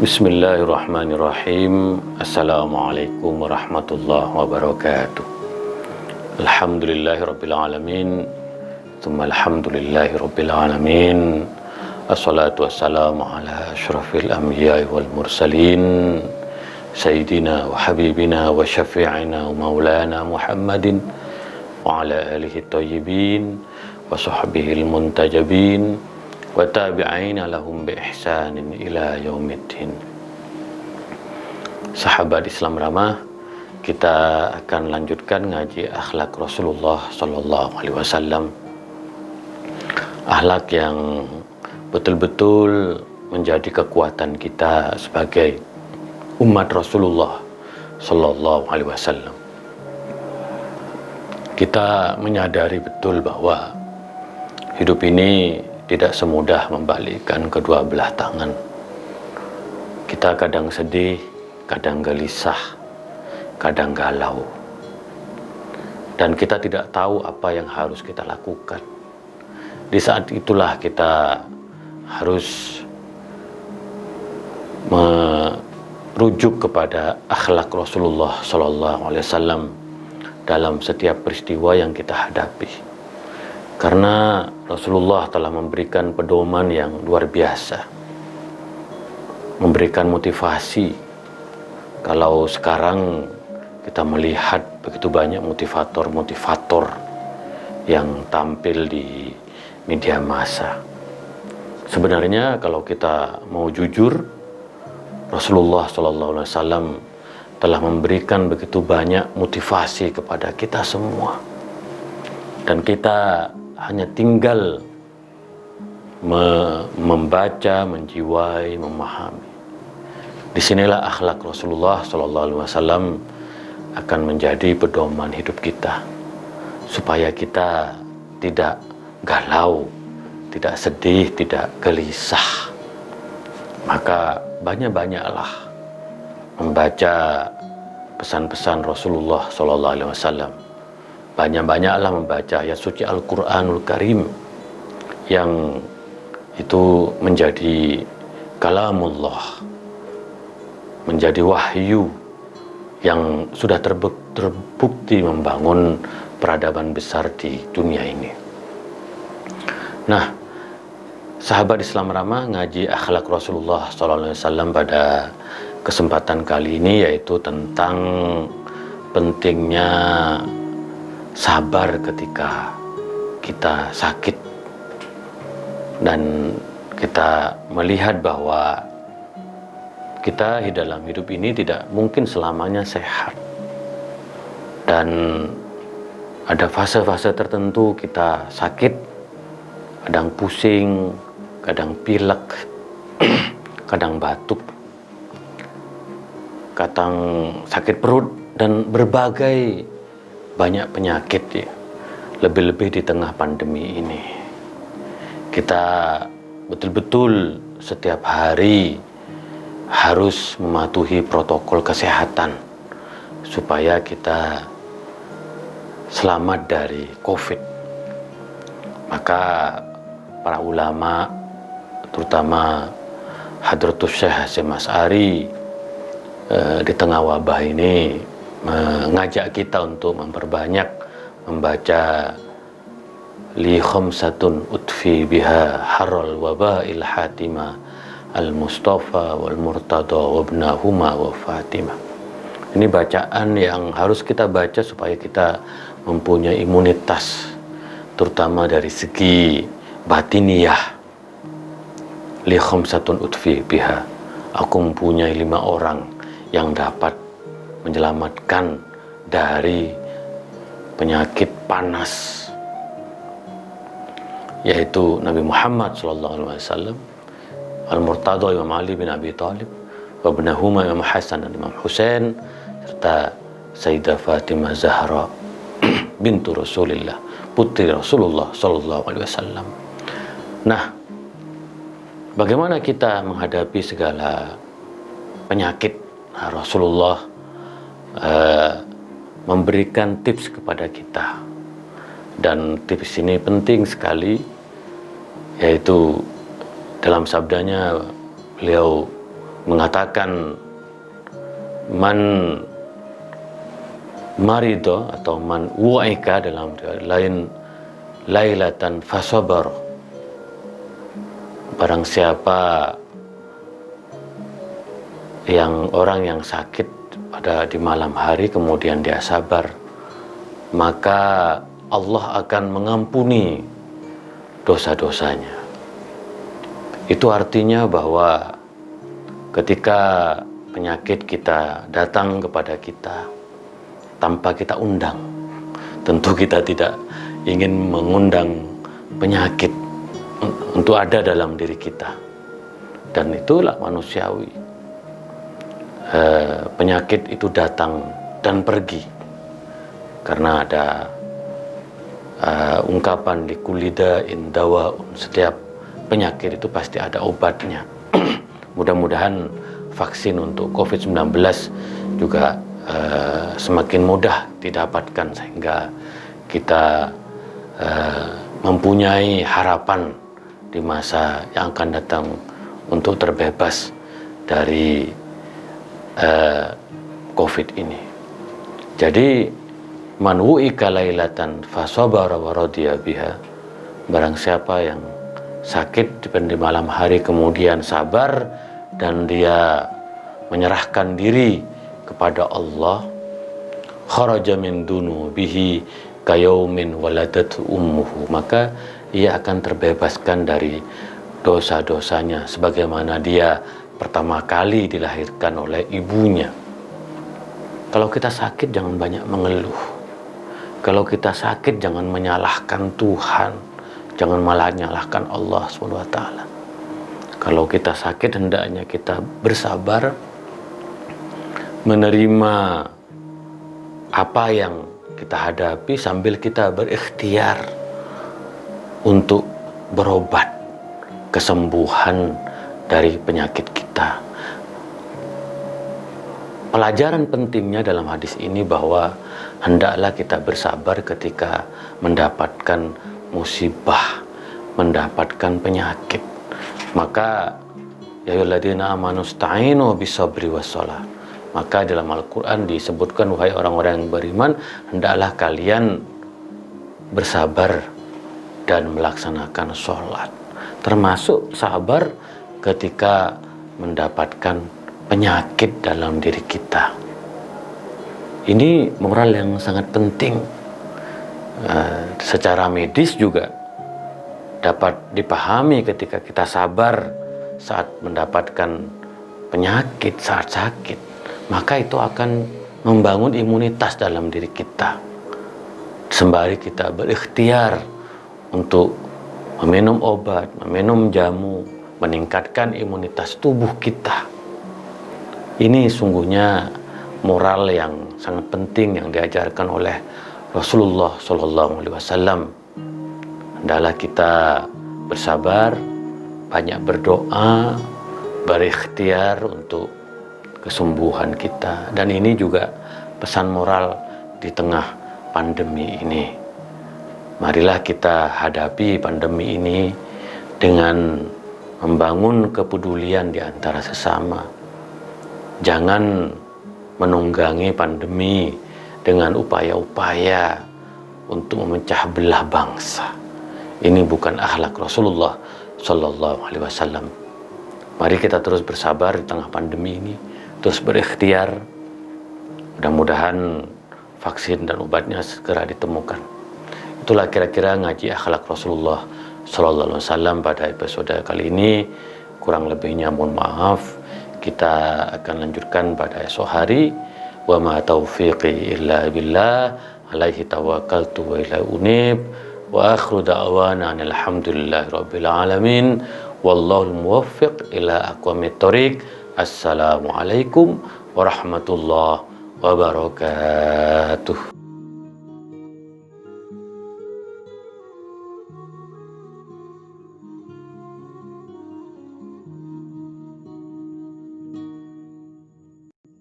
Bismillahirrahmanirrahim. Assalamualaikum warahmatullahi wabarakatuh. Alhamdulillahirabbil alamin. Tsumma alhamdulillahirabbil alamin. Assalatu wassalamu ala asyrafil anbiya'i wal mursalin. Sayyidina wa habibina wa syafi'ina wa maulana Muhammadin wa ala alihi thayyibin wa sahbihil muntajabin wa tabi'ina lahum bi ihsanin ila yaumiddin. Sahabat Islam Ramah, kita akan lanjutkan ngaji akhlak Rasulullah sallallahu alaihi wasallam. Akhlak yang betul-betul menjadi kekuatan kita sebagai umat Rasulullah sallallahu alaihi wasallam. Kita menyadari betul bahwa hidup ini tidak semudah membalikkan kedua belah tangan. Kita kadang sedih, kadang gelisah, kadang galau. Dan kita tidak tahu apa yang harus kita lakukan. Di saat itulah kita harus merujuk kepada akhlak Rasulullah sallallahu alaihi wasallam dalam setiap peristiwa yang kita hadapi. Karena Rasulullah telah memberikan pedoman yang luar biasa, memberikan motivasi. Kalau sekarang kita melihat begitu banyak motivator-motivator yang tampil di media massa. Sebenarnya kalau kita mau jujur, Rasulullah SAW telah memberikan begitu banyak motivasi kepada kita semua. Dan kita hanya tinggal membaca, menjiwai, memahami. Disinilah akhlak Rasulullah SAW akan menjadi pedoman hidup kita, supaya kita tidak galau, tidak sedih, tidak gelisah. Maka banyak-banyaklah membaca pesan-pesan Rasulullah SAW. Banyak-banyaklah membaca ayat suci Al-Quranul Karim yang itu menjadi kalamullah, menjadi wahyu yang sudah terbukti membangun peradaban besar di dunia ini. Nah, sahabat Islam Ramah, ngaji akhlak Rasulullah SAW pada kesempatan kali ini yaitu tentang pentingnya sabar ketika kita sakit, dan kita melihat bahwa kita di dalam hidup ini tidak mungkin selamanya sehat, dan ada fase-fase tertentu kita sakit, kadang pusing, kadang pilek, kadang batuk, kadang sakit perut, dan berbagai banyak penyakit ya. Lebih-lebih di tengah pandemi ini, kita betul-betul setiap hari harus mematuhi protokol kesehatan supaya kita selamat dari COVID. Maka para ulama, terutama Hadratus Syekh Hasyim Asy'ari, di tengah wabah ini mengajak kita untuk memperbanyak membaca li khamsatun utfi biha harral waba'il hatima al-mustafa wal murtada wa ibnahuma wa fatimah. Ini bacaan yang harus kita baca supaya kita mempunyai imunitas, terutama dari segi batiniyah. Li khamsatun utfi biha, aku mempunyai 5 orang yang dapat menyelamatkan dari penyakit panas, yaitu Nabi Muhammad SAW, Al-Murtada Imam Ali bin Abi Thalib, wa ibnahuma Imam Hasan dan Imam Husain, serta Sayyidah Fatimah Zahra bintu Rasulillah, putri Rasulullah SAW. Nah, bagaimana kita menghadapi segala penyakit? Nah, Rasulullah memberikan tips kepada kita, dan tips ini penting sekali, yaitu dalam sabdanya beliau mengatakan man marido atau man wu'ika dalam lain lailatan fasabar, barang siapa orang yang sakit pada di malam hari kemudian dia sabar, maka Allah akan mengampuni dosa-dosanya. Itu artinya bahwa ketika penyakit kita datang kepada kita tanpa kita undang, tentu kita tidak ingin mengundang penyakit untuk ada dalam diri kita, dan itulah manusiawi. Penyakit itu datang dan pergi karena ada ungkapan likulida indawaun, setiap penyakit itu pasti ada obatnya. Mudah-mudahan vaksin untuk COVID-19 juga semakin mudah didapatkan sehingga kita mempunyai harapan di masa yang akan datang untuk terbebas dari COVID ini. Jadi man wu'ika lailatan fasabara wa radiya biha, barang siapa yang sakit di malam hari kemudian sabar dan dia menyerahkan diri kepada Allah, kharaja min dunubihi kayaumin waladatu ummuhu, maka ia akan terbebaskan dari dosa-dosanya sebagaimana dia pertama kali dilahirkan oleh ibunya. Kalau kita sakit jangan banyak mengeluh. Kalau kita sakit jangan menyalahkan Tuhan, jangan malah menyalahkan Allah SWT. Kalau kita sakit hendaknya kita bersabar, menerima apa yang kita hadapi sambil kita berikhtiar untuk berobat kesembuhan dari penyakit kita. Pelajaran pentingnya dalam hadis ini bahwa hendaklah kita bersabar ketika mendapatkan musibah, mendapatkan penyakit. Maka ya ayyuhalladzina amanu sta'inu bisabri wassalah. Maka dalam Al-Quran disebutkan, wahai orang-orang yang beriman, hendaklah kalian bersabar dan melaksanakan sholat. Termasuk sabar ketika mendapatkan penyakit dalam diri kita. Ini moral yang sangat penting. Secara medis juga dapat dipahami ketika kita sabar saat mendapatkan penyakit, saat sakit, maka itu akan membangun imunitas dalam diri kita. Sembari kita berikhtiar untuk meminum obat, meminum jamu, meningkatkan imunitas tubuh kita. Ini sungguhnya moral yang sangat penting yang diajarkan oleh Rasulullah SAW. Hendaklah kita bersabar, banyak berdoa, berikhtiar untuk kesembuhan kita. Dan ini juga pesan moral di tengah pandemi ini. Marilah kita hadapi pandemi ini dengan membangun kepedulian di antara sesama. Jangan menunggangi pandemi dengan upaya-upaya untuk memecah belah bangsa. Ini bukan akhlak Rasulullah SAW. Mari kita terus bersabar di tengah pandemi ini, terus berikhtiar. Mudah-mudahan vaksin dan obatnya segera ditemukan. Itulah kira-kira ngaji akhlak Rasulullah SAW pada episode kali ini. Kurang lebihnya mohon maaf. Kita akan lanjutkan pada esok hari. Wa ma taufiqi illa billah, alaihi tawakkaltu wa ilaihi unib. Wa akhiru da'wana alhamdulillahi rabbil alamin. Wallahul muwaffiq ila aqwamit thoriq. Assalamualaikum warahmatullahi wabarakatuh.